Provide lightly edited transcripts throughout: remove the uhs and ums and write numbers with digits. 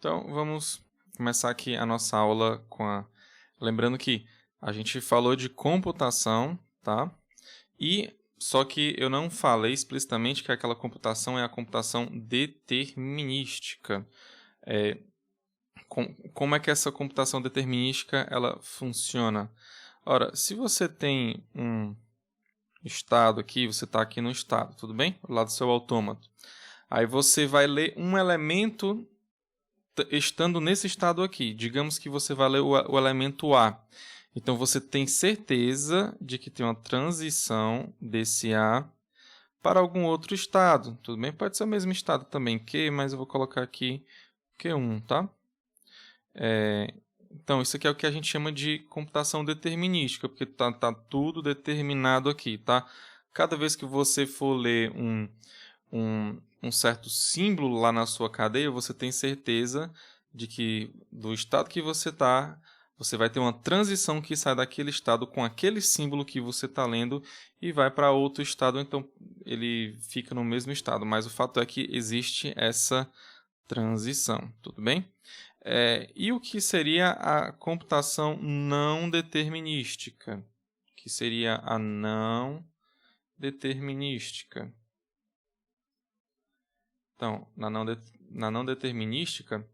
Então, vamos começar aqui a nossa aula com a... Lembrando que a gente falou de computação, tá? E só que eu não falei explicitamente que aquela computação é a computação determinística. Como é que essa computação determinística ela funciona? Ora, se você tem um estado aqui, você está aqui no estado, tudo bem? Lá do seu autômato. Aí você vai ler um elemento estando nesse estado aqui. Digamos que você vai ler o elemento A. Então, você tem certeza de que tem uma transição desse A para algum outro estado. Tudo bem? Pode ser o mesmo estado também, Q, mas eu vou colocar aqui Q1, tá? Então, isso aqui é o que a gente chama de computação determinística, porque tá tudo determinado aqui, tá? Cada vez que você for ler um certo símbolo lá na sua cadeia, você tem certeza de que do estado que você está, você vai ter uma transição que sai daquele estado com aquele símbolo que você está lendo e vai para outro estado, então ele fica no mesmo estado. Mas o fato é que existe essa transição, tudo bem? E o que seria a computação não determinística? O que seria a não determinística? Então, na não determinística,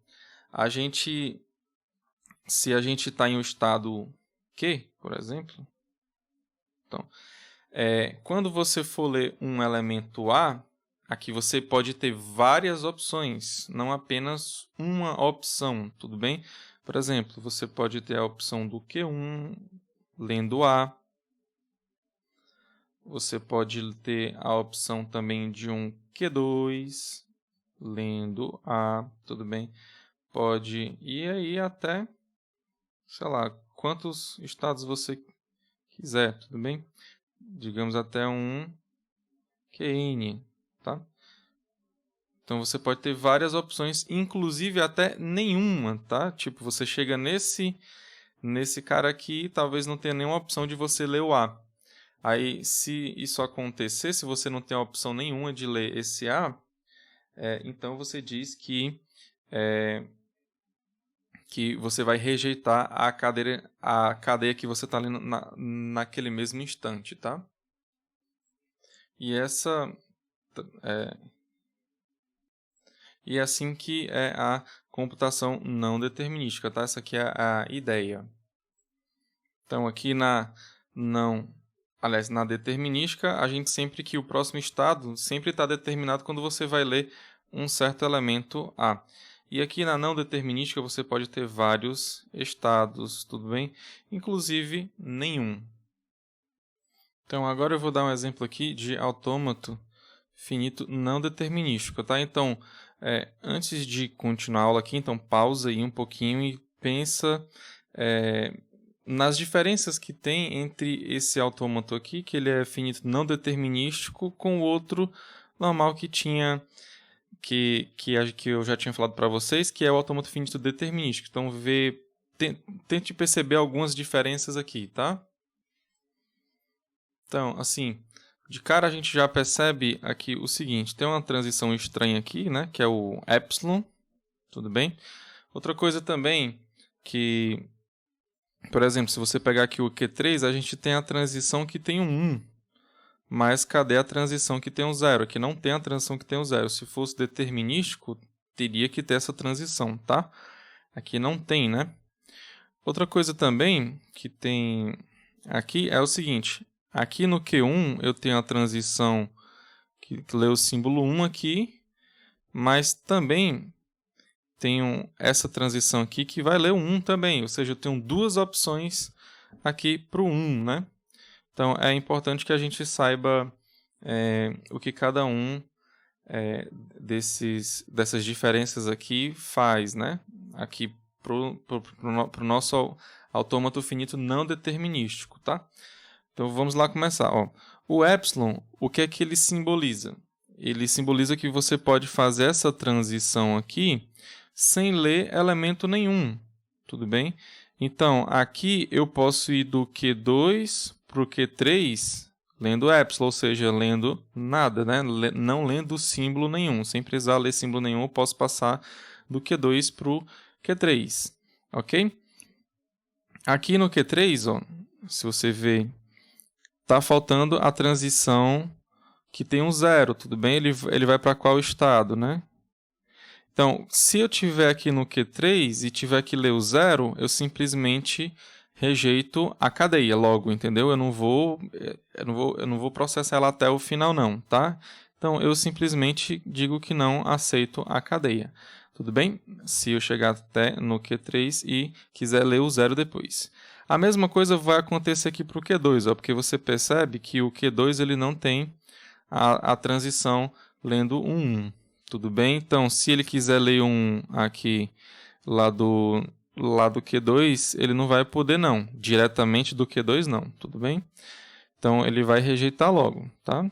se a gente está em um estado Q, por exemplo, então, quando você for ler um elemento A, aqui você pode ter várias opções, não apenas uma opção, tudo bem? Por exemplo, você pode ter a opção do Q1 lendo A, você pode ter a opção também de um Q2 lendo A, tudo bem? Pode ir aí até, sei lá, quantos estados você quiser, tudo bem? Digamos até um QN, tá? Então, você pode ter várias opções, inclusive até nenhuma, tá? Tipo, você chega nesse cara aqui, talvez não tenha nenhuma opção de você ler o A. Aí, se isso acontecer, se você não tem a opção nenhuma de ler esse A, então você diz que você vai rejeitar a cadeia que você está lendo naquele mesmo instante, tá? E é assim que é a computação não determinística, tá? Essa aqui é a ideia. Então, aqui na determinística, a gente sempre que o próximo estado sempre está determinado quando você vai ler um certo elemento A. E aqui na não determinística você pode ter vários estados, tudo bem? Inclusive nenhum. Então, agora eu vou dar um exemplo aqui de autômato finito não determinístico, tá? Então, antes de continuar a aula aqui, então pausa aí um pouquinho e pensa nas diferenças que tem entre esse autômato aqui, que ele é finito não determinístico, com o outro normal que tinha que eu já tinha falado para vocês, que é o autômato finito determinístico. Então, tente perceber algumas diferenças aqui, tá? Então, assim, de cara a gente já percebe aqui o seguinte, tem uma transição estranha aqui, né, que é o epsilon, tudo bem? Outra coisa também que, por exemplo, se você pegar aqui o Q3, a gente tem a transição que tem um 1. Mas cadê a transição que tem um 0? Aqui não tem a transição que tem um 0. Se fosse determinístico, teria que ter essa transição, tá? Aqui não tem, né? Outra coisa também que tem aqui é o seguinte. Aqui no Q1 eu tenho a transição que lê o símbolo 1 aqui, mas também tenho essa transição aqui que vai ler o 1 também. Ou seja, eu tenho duas opções aqui para o 1, né? Então, é importante que a gente saiba o que cada um dessas diferenças aqui faz, né? Aqui para o nosso autômato finito não determinístico, tá? Então, vamos lá começar. Ó. O epsilon, o que é que ele simboliza? Ele simboliza que você pode fazer essa transição aqui sem ler elemento nenhum, tudo bem? Então, aqui eu posso ir do Q2 para o Q3 lendo epsilon, ou seja, lendo nada, né? Não lendo símbolo nenhum. Sem precisar ler símbolo nenhum, eu posso passar do Q2 para o Q3, ok? Aqui no Q3, ó, se você ver, está faltando a transição que tem um 0, tudo bem? Ele vai para qual estado, né? Então, se eu tiver aqui no Q3 e tiver que ler o 0, eu simplesmente rejeito a cadeia logo, entendeu? Eu não vou processar ela até o final não, tá? Então, eu simplesmente digo que não aceito a cadeia. Tudo bem? Se eu chegar até no Q3 e quiser ler o 0 depois. A mesma coisa vai acontecer aqui para o Q2, ó, porque você percebe que o Q2 ele não tem a transição lendo um 1. Tudo bem? Então, se ele quiser ler um aqui lá do Q2, ele não vai poder não. Diretamente do Q2 não. Tudo bem? Então, ele vai rejeitar logo, tá?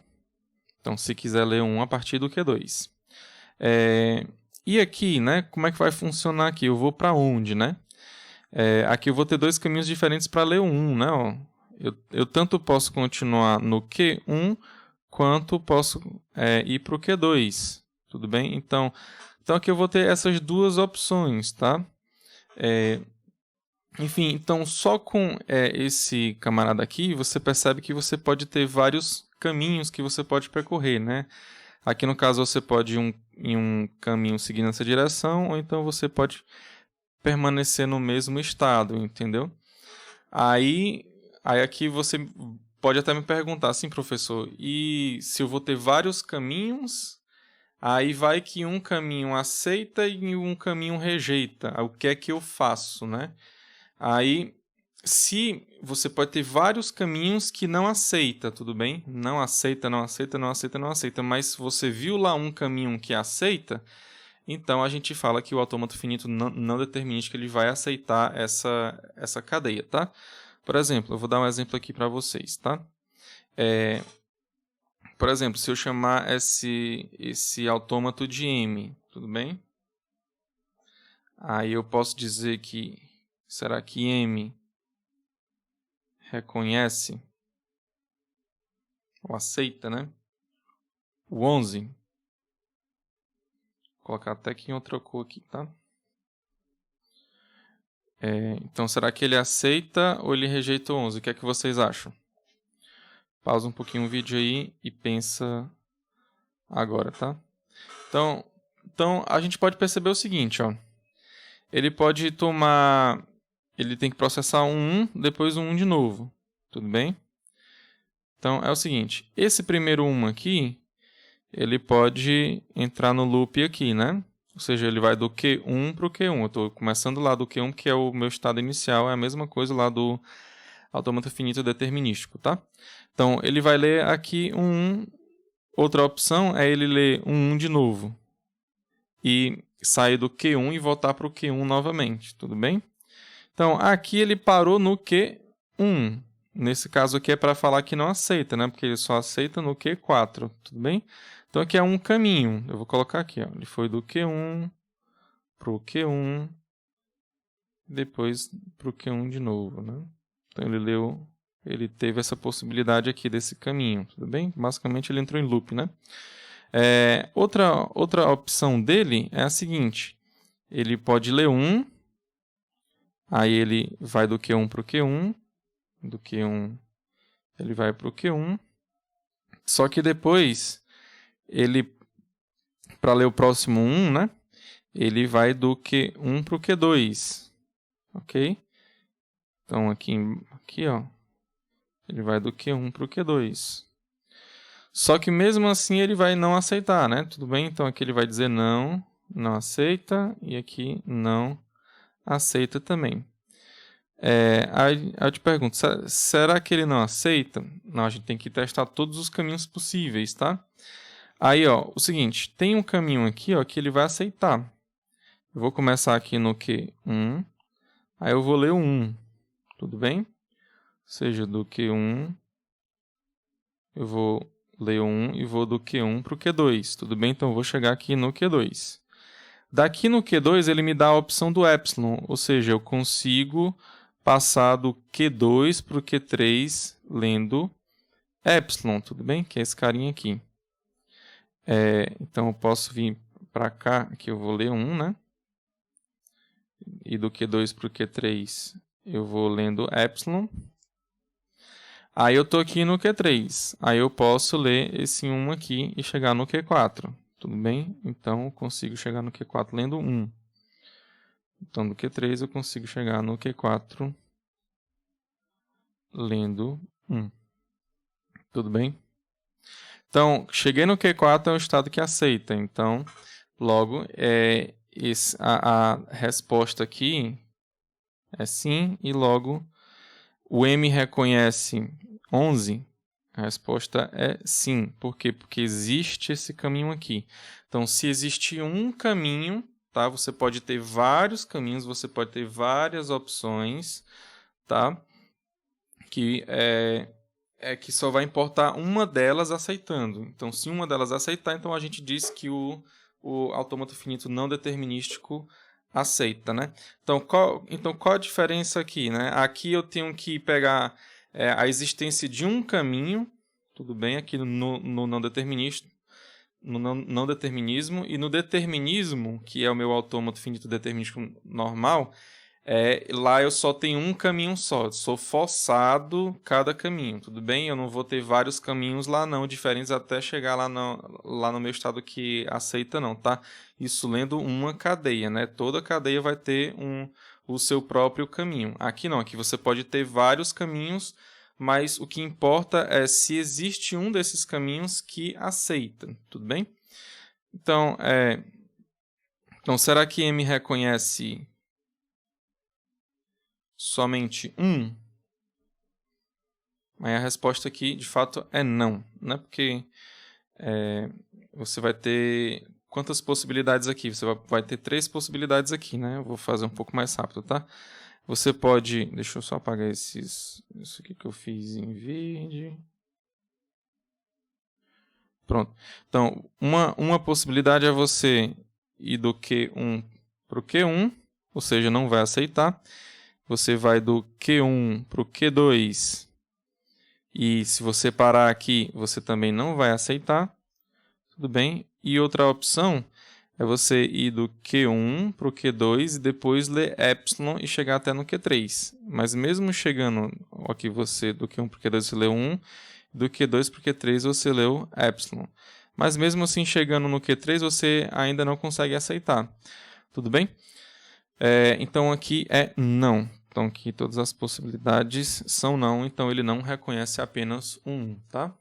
Então, se quiser ler um a partir do Q2. E aqui, né? Como é que vai funcionar aqui? Eu vou para onde, né? Aqui eu vou ter dois caminhos diferentes para ler o 1, né? Ó, eu tanto posso continuar no Q1, quanto posso ir para o Q2. Tudo bem? Então aqui eu vou ter essas duas opções, tá? Enfim, então só com esse camarada aqui, você percebe que você pode ter vários caminhos que você pode percorrer, né? Aqui no caso você pode ir em um caminho seguindo essa direção, ou então você pode permanecer no mesmo estado, entendeu? Aí aqui você pode até me perguntar assim, professor, e se eu vou ter vários caminhos, aí vai que um caminho aceita e um caminho rejeita. O que é que eu faço, né? Aí, se você pode ter vários caminhos que não aceita, tudo bem? Não aceita, não aceita, não aceita, não aceita. Mas se você viu lá um caminho que aceita, então a gente fala que o autômato finito não determinístico ele vai aceitar essa cadeia, tá? Por exemplo, eu vou dar um exemplo aqui para vocês, tá? Por exemplo, se eu chamar esse autômato de M, tudo bem? Aí eu posso dizer que, será que M reconhece ou aceita, né? O 11. Vou colocar até aqui em outra cor aqui, tá? Então, será que ele aceita ou ele rejeita o 11? O que é que vocês acham? Pausa um pouquinho o vídeo aí e pensa agora, tá? Então a gente pode perceber o seguinte, ó. Ele pode tomar... Ele tem que processar um 1, depois um 1 de novo. Tudo bem? Então, é o seguinte. Esse primeiro 1 aqui, ele pode entrar no loop aqui, né? Ou seja, ele vai do Q1 para o Q1. Eu estou começando lá do Q1, que é o meu estado inicial. É a mesma coisa lá do autômato finito determinístico, tá? Então, ele vai ler aqui um 1. Outra opção é ele ler um 1 de novo. E sair do Q1 e voltar para o Q1 novamente. Tudo bem? Então, aqui ele parou no Q1. Nesse caso aqui é para falar que não aceita, né? Porque ele só aceita no Q4. Tudo bem? Então, aqui é um caminho. Eu vou colocar aqui, ó. Ele foi do Q1 para o Q1. Depois para o Q1 de novo, né? Então, ele teve essa possibilidade aqui desse caminho. Tudo bem? Basicamente, ele entrou em loop, né? Outra opção dele é a seguinte. Ele pode ler 1. Aí ele vai do Q1 para o Q1. Do Q1 ele vai para o Q1. Só que depois, para ler o próximo 1, né? Ele vai do Q1 para o Q2. Ok? Então, aqui ó. Ele vai do Q1 para o Q2. Só que mesmo assim ele vai não aceitar, né? Tudo bem? Então aqui ele vai dizer não aceita. E aqui não aceita também. Aí eu te pergunto, será que ele não aceita? Não, a gente tem que testar todos os caminhos possíveis, tá? Aí, ó, o seguinte, tem um caminho aqui, ó, que ele vai aceitar. Eu vou começar aqui no Q1, aí eu vou ler o 1, tudo bem? Ou seja, do Q1, eu vou ler o 1 e vou do Q1 para o Q2, tudo bem? Então eu vou chegar aqui no Q2. Daqui no Q2 ele me dá a opção do epsilon, ou seja, eu consigo passar do Q2 para o Q3 lendo epsilon, tudo bem? Que é esse carinha aqui. Então eu posso vir para cá, aqui eu vou ler 1, né? e do Q2 para o Q3, eu vou lendo epsilon. Aí eu estou aqui no Q3. Aí eu posso ler esse 1 aqui e chegar no Q4. Tudo bem? Então, eu consigo chegar no Q4 lendo 1. Então, do Q3 eu consigo chegar no Q4 lendo 1. Tudo bem? Então, cheguei no Q4 é um estado que aceita. Então, logo, a resposta aqui é sim. E logo, o M reconhece 11. A resposta é sim. Por quê? Porque existe esse caminho aqui. Então, se existe um caminho, tá? Você pode ter vários caminhos, você pode ter várias opções, tá? Que que só vai importar uma delas aceitando. Então, se uma delas aceitar, então a gente diz que o autômato finito não determinístico aceita, né? Então, qual a diferença aqui, né? Aqui eu tenho que pegar a existência de um caminho, tudo bem, aqui no não determinístico, no não determinismo, e no determinismo, que é o meu autômato finito determinístico normal, lá eu só tenho um caminho só, sou forçado cada caminho, tudo bem? Eu não vou ter vários caminhos lá não, diferentes até chegar lá no meu estado que aceita não, tá? Isso lendo uma cadeia, né? Toda cadeia vai ter o seu próprio caminho. Aqui não, aqui você pode ter vários caminhos, mas o que importa é se existe um desses caminhos que aceita, tudo bem? Então, será que M reconhece somente um? Aí a resposta aqui, de fato, é não, né? Porque você vai ter quantas possibilidades aqui? Você vai ter 3 possibilidades aqui, né? Eu vou fazer um pouco mais rápido, tá? Você pode... Deixa eu só apagar isso aqui que eu fiz em verde. Pronto. Então, uma possibilidade é você ir do Q1 para o Q1, ou seja, não vai aceitar. Você vai do Q1 para o Q2, e se você parar aqui, você também não vai aceitar. Tudo bem? E outra opção é você ir do Q1 para o Q2 e depois ler epsilon e chegar até no Q3. Mas mesmo chegando aqui, você do Q1 para o Q2 você leu 1, do Q2 para o Q3 você leu epsilon. Mas mesmo assim, chegando no Q3, você ainda não consegue aceitar. Tudo bem? Então aqui é não. Então aqui todas as possibilidades são não, então ele não reconhece apenas um, tá?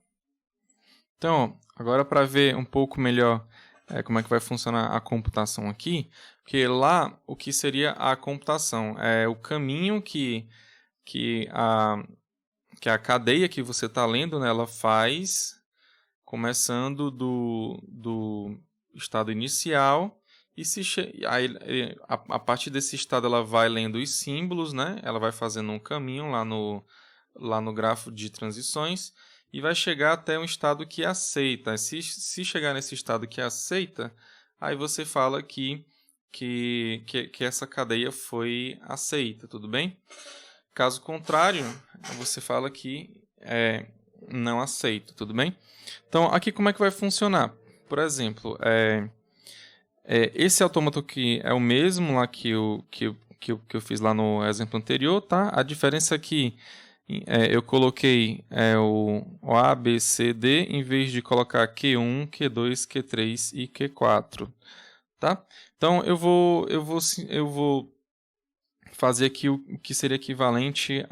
Então, agora para ver um pouco melhor como é que vai funcionar a computação aqui, porque lá o que seria a computação? É o caminho que a cadeia que você está lendo, né, ela faz, começando do estado inicial, e a partir desse estado ela vai lendo os símbolos, né? Ela vai fazendo um caminho lá no grafo de transições e vai chegar até um estado que aceita. Se chegar nesse estado que aceita, aí você fala que essa cadeia foi aceita, tudo bem? Caso contrário, você fala que não aceita, tudo bem? Então, aqui como é que vai funcionar? Por exemplo, esse autômato que é o mesmo lá que eu fiz lá no exemplo anterior, tá? A diferença é que eu coloquei o A, B, C, D, em vez de colocar Q1, Q2, Q3 e Q4, tá? Então, eu vou fazer aqui o que seria equivalente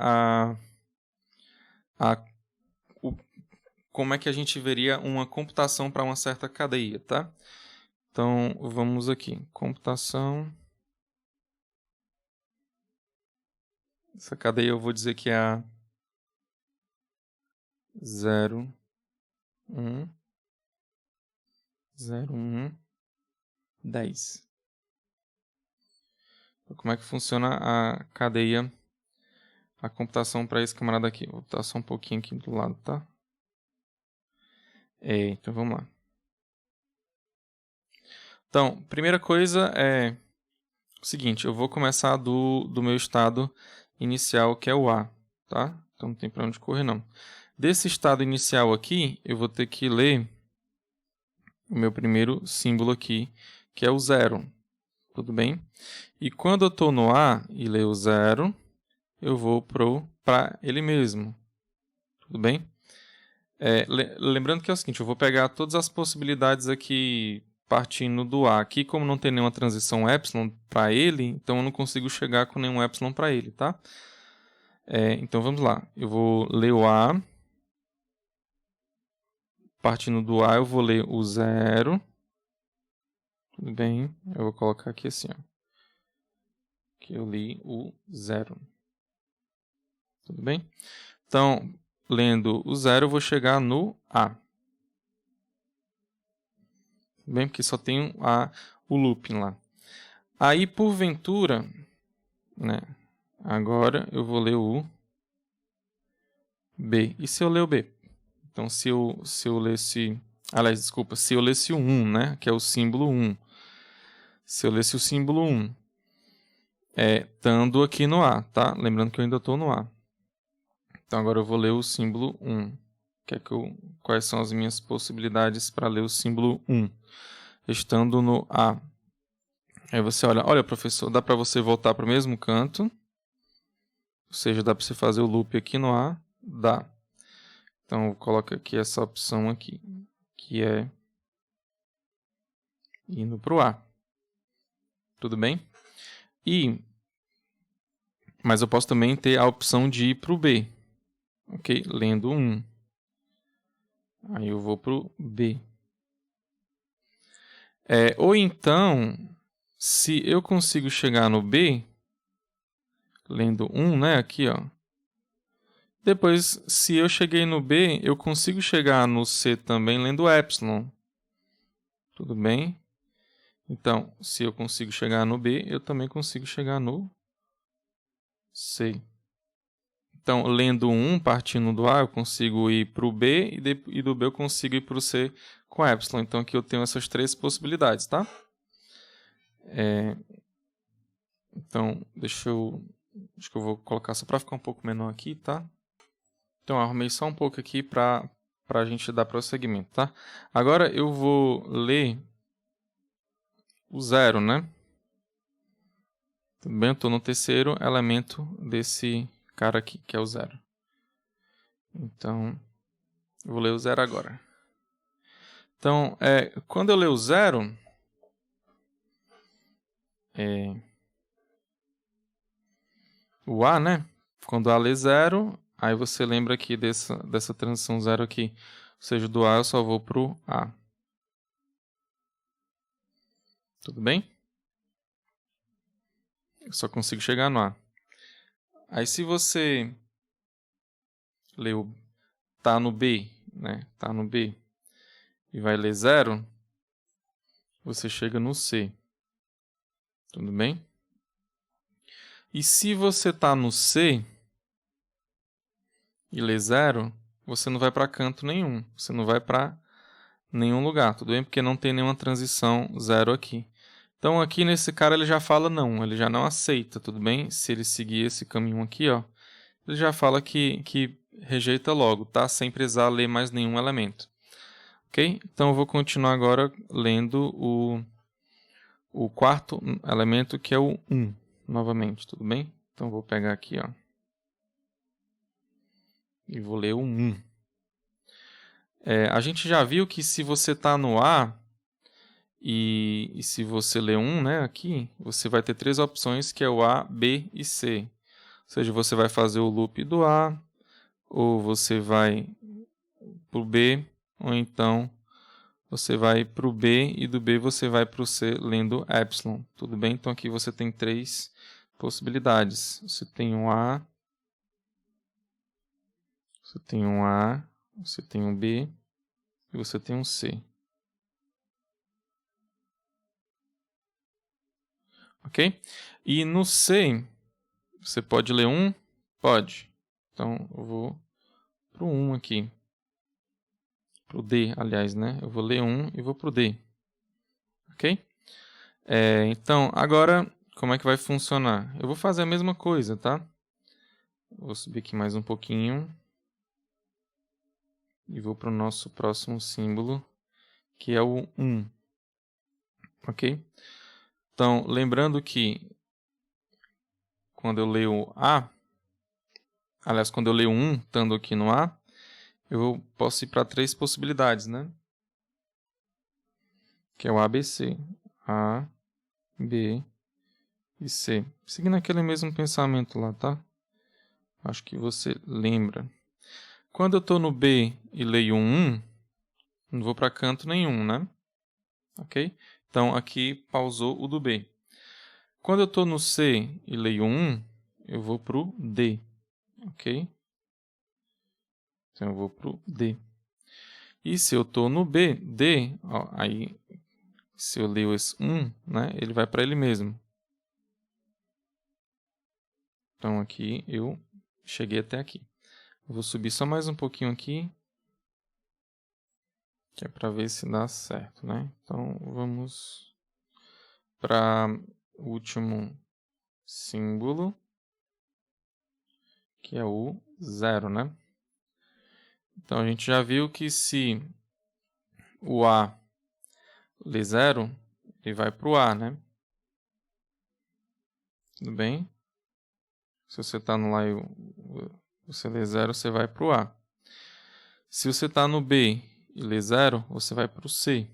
como é que a gente veria uma computação para uma certa cadeia, tá? Então, vamos aqui. Computação. Essa cadeia eu vou dizer que é a 0, 1, 0, 1, 10. Então, como é que funciona a cadeia, a computação para esse camarada aqui? Vou botar só um pouquinho aqui do lado, tá? Então, vamos lá. Então, primeira coisa é o seguinte, eu vou começar do meu estado inicial, que é o A, tá? Então, não tem para onde correr, não. Desse estado inicial aqui, eu vou ter que ler o meu primeiro símbolo aqui, que é o 0. Tudo bem? E quando eu estou no A e leio o 0, eu vou para ele mesmo. Tudo bem? Lembrando que é o seguinte, eu vou pegar todas as possibilidades aqui partindo do A. Aqui, como não tem nenhuma transição epsilon para ele, então eu não consigo chegar com nenhum epsilon para ele, tá? Então vamos lá. Eu vou ler o A. Partindo do A, eu vou ler o 0. Tudo bem? Eu vou colocar aqui assim, ó. Que eu li o 0. Tudo bem? Então, lendo o 0, eu vou chegar no A. Tudo bem? Porque só tem o looping lá. Aí, porventura, né? Agora eu vou ler o B. E se eu ler o B? Então, se eu lesse... Aliás, desculpa. Se eu lesse o 1, né? Que é o símbolo 1. Se eu lesse o símbolo 1, estando aqui no A, tá? Lembrando que eu ainda estou no A. Então, agora eu vou ler o símbolo 1. Quais são as minhas possibilidades para ler o símbolo 1? Estando no A. Aí você olha, professor, dá para você voltar para o mesmo canto. Ou seja, dá para você fazer o loop aqui no A? Dá. Então, eu coloco aqui essa opção aqui, que é indo para o A. Tudo bem? Mas eu posso também ter a opção de ir para o B. Ok? Lendo 1. Aí eu vou para o B. Ou então, se eu consigo chegar no B, lendo 1, né? Aqui, ó. Depois, se eu cheguei no B, eu consigo chegar no C também lendo epsilon. Tudo bem? Então, se eu consigo chegar no B, eu também consigo chegar no C. Então, lendo 1, partindo do A, eu consigo ir para o B e do B eu consigo ir para o C com epsilon. Então, aqui eu tenho essas três possibilidades, tá? Então, acho que eu vou colocar só para ficar um pouco menor aqui, tá? Então, arrumei só um pouco aqui para a gente dar prosseguimento, tá? Agora eu vou ler o 0, né? Tudo bem? Eu estou no terceiro elemento desse cara aqui, que é o 0. Então, eu vou ler o 0 agora. Então, quando eu ler o 0, o A, né? Quando A lê 0, aí você lembra aqui dessa transição 0 aqui. Ou seja, do A eu só vou para o A. Tudo bem? Eu só consigo chegar no A. Aí se você tá no B, né? Tá no B e vai ler 0, você chega no C. Tudo bem? E se você tá no C e lê 0, você não vai para canto nenhum. Você não vai para nenhum lugar, tudo bem? Porque não tem nenhuma transição 0 aqui. Então, aqui nesse cara ele já fala não, ele já não aceita, tudo bem? Se ele seguir esse caminho aqui, ó, ele já fala que rejeita logo, tá? Sem precisar ler mais nenhum elemento. Ok? Então, eu vou continuar agora lendo o quarto elemento, que é o 1, novamente, tudo bem? Então, eu vou pegar aqui, ó, e vou ler o 1. A gente já viu que se você está no A, e se você ler 1, né, aqui, você vai ter três opções, que é o A, B e C. Ou seja, você vai fazer o loop do A, ou você vai para o B, ou então você vai para o B e do B você vai para o C lendo epsilon. Tudo bem? Então aqui você tem três possibilidades. Você tem um A, você tem um A, você tem um B e você tem um C. Ok? E no C, você pode ler 1? Pode. Então, eu vou para o 1 aqui. Para o D, aliás, né? Eu vou ler 1 e vou para o D. Ok? Então, agora, como é que vai funcionar? Eu vou fazer a mesma coisa, tá? Vou subir aqui mais um pouquinho. E vou para o nosso próximo símbolo, que é o 1. Ok? Então, lembrando que quando eu leio A, aliás, quando eu leio 1, estando aqui no A, eu posso ir para 3 possibilidades, né? Que é o ABC. A, B e C. Seguindo aquele mesmo pensamento lá, tá? Acho que você lembra. Quando eu estou no B e leio 1, não vou para canto nenhum, né? Ok? Então, aqui pausou o do B. Quando eu estou no C e leio 1, eu vou para o D. Ok? Então, eu vou para o D. E se eu estou no B, D, ó, aí, se eu leio esse 1, né, ele vai para ele mesmo. Então, aqui eu cheguei até aqui. Vou subir só mais um pouquinho aqui, que é para ver se dá certo, né? Então, vamos para o último símbolo, que é o 0, né? Então, a gente já viu que se o A lê 0, ele vai para o A, né? Tudo bem? Se você está no lá e você lê 0, você vai para o A. Se você está no B e lê 0, você vai para o C.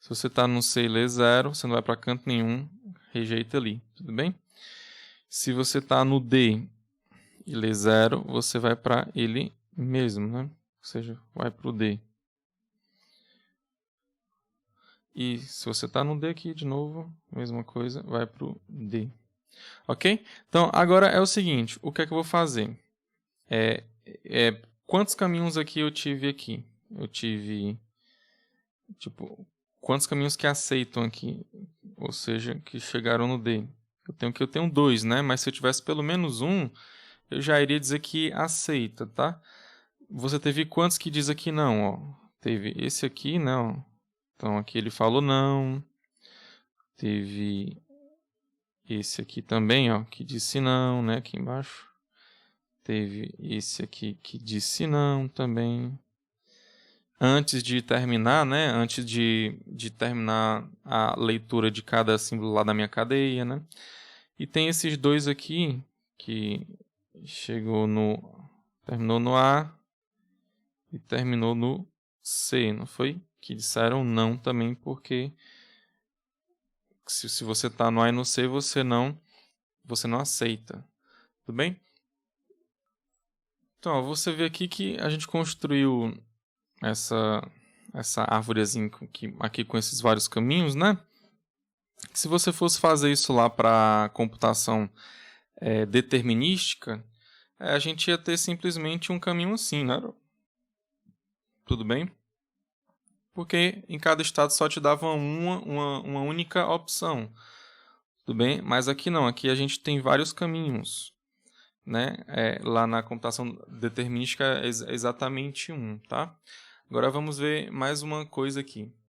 Se você está no C e lê 0, você não vai para canto nenhum, rejeita ali, tudo bem? Se você está no D e lê 0, você vai para ele mesmo, né? Ou seja, vai para o D. E se você está no D aqui, de novo, mesma coisa, vai para o D. Ok? Então, agora é o seguinte, o que é que eu vou fazer? Quantos caminhos aqui eu tive aqui? Eu tive, quantos caminhos que aceitam aqui? Ou seja, que chegaram no D. Eu tenho 2, né? Mas se eu tivesse pelo menos um, eu já iria dizer que aceita, tá? Você teve quantos que diz aqui não, ó? Teve esse aqui, né? Ó. Então, aqui ele falou não. Teve esse aqui também, ó, que disse não, né? Aqui embaixo. Teve esse aqui que disse não também. Antes de terminar, né? Antes de terminar a leitura de cada símbolo lá da minha cadeia, né? E tem esses 2 aqui que terminou no A e terminou no C, não foi? Que disseram não também, porque se você está no A e no C, você não aceita. Tudo bem? Então, ó, você vê aqui que a gente construiu essa árvorezinha aqui com esses vários caminhos, né? Se você fosse fazer isso lá para computação determinística, a gente ia ter simplesmente um caminho assim, né? Tudo bem? Porque em cada estado só te dava uma única opção. Tudo bem? Mas aqui não, aqui a gente tem vários caminhos. Né? Lá na computação determinística é exatamente um, tá? Agora vamos ver mais uma coisa aqui.